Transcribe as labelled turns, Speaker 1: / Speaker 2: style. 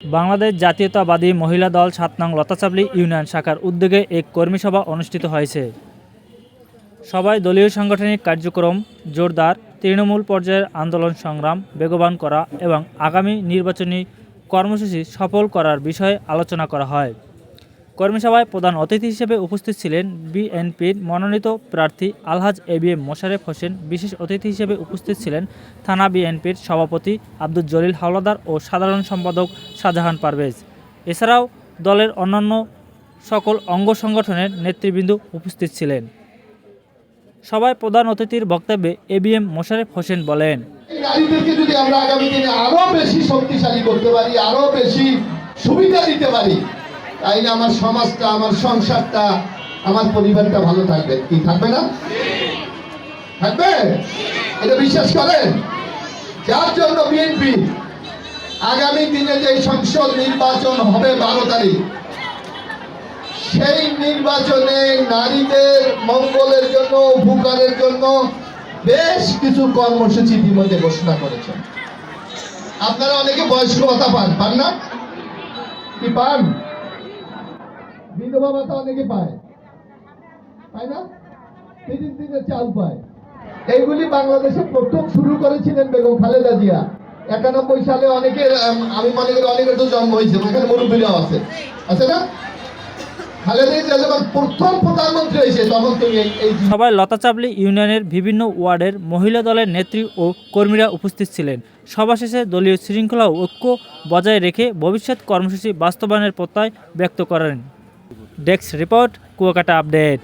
Speaker 1: বাংলাদেশ জাতীয়তাবাদী মহিলা দল ৭ নং লতাচাবলী ইউনিয়ন শাখার উদ্যোগে এক কর্মী সভা অনুষ্ঠিত হয়েছে। সভায় দলীয় সাংগঠনিক কার্যক্রম জোরদার, তৃণমূল পর্যায়ের আন্দোলন সংগ্রাম বেগবান করা এবং আগামী নির্বাচনী কর্মসূচি সফল করার বিষয়ে আলোচনা করা হয়। কর্মী সভায় প্রধান অতিথি হিসেবে উপস্থিত ছিলেন বিএনপির মনোনীত প্রার্থী আলহাজ এবিএম মোশাররফ হোসেন। বিশেষ অতিথি হিসেবে উপস্থিত ছিলেন থানা বিএনপির সভাপতি আব্দুল জলিল হাওলাদার ও সাধারণ সম্পাদক শাহজাহান পারভেজ। এছাড়াও দলের অন্যান্য সকল অঙ্গ সংগঠনের নেতৃবৃন্দ উপস্থিত ছিলেন। সভায় প্রধান অতিথির বক্তব্যে এবিএম মোশাররফ হোসেন বলেন,
Speaker 2: নারীদেরকে যদি আমরা আগামী দিনে আরো বেশি শক্তিশালী করতে পারি, আরো বেশি সুবিধা দিতে পারি, তাইলে আমার সমাজটা, আমার সংসারটা, আমার পরিবারটা ভালো থাকবে। কি থাকবে না? থাকবে। এটা বিশ্বাস করেন? যার জন্য বিএনপি আগামী দিনে যে সংসদ নির্বাচন হবে 12 তারিখ, সেই নির্বাচনে নারীদের মঙ্গলের জন্য, উপকারের জন্য বেশ কিছু কর্মসূচি ইতিমধ্যে ঘোষণা করেছেন। আপনারা অনেকে বয়স্ক ভাতা পান না? কি পান? বিধবা ভাতা অনেকে পায় না? 30 দিনের চাল পায়। এইগুলি বাংলাদেশে প্রথম শুরু করেছিলেন বেগম খালেদা জিয়া। 91 সালে অনেকের, আমি মনে করি অনেকের তো জন্ম হয়েছে, এখানে মুরব্বীরাও আছে না?
Speaker 1: সভায় লতাচাবলী ইউনিয়নের বিভিন্ন ওয়ার্ডের মহিলা দলের নেত্রী ও কর্মীরা উপস্থিত ছিলেন। সভা শেষে দলীয় শৃঙ্খলা ও ঐক্য বজায় রেখে ভবিষ্যৎ কর্মসূচি বাস্তবায়নের প্রত্যয় ব্যক্ত করেন। Desk report, Kuakata update.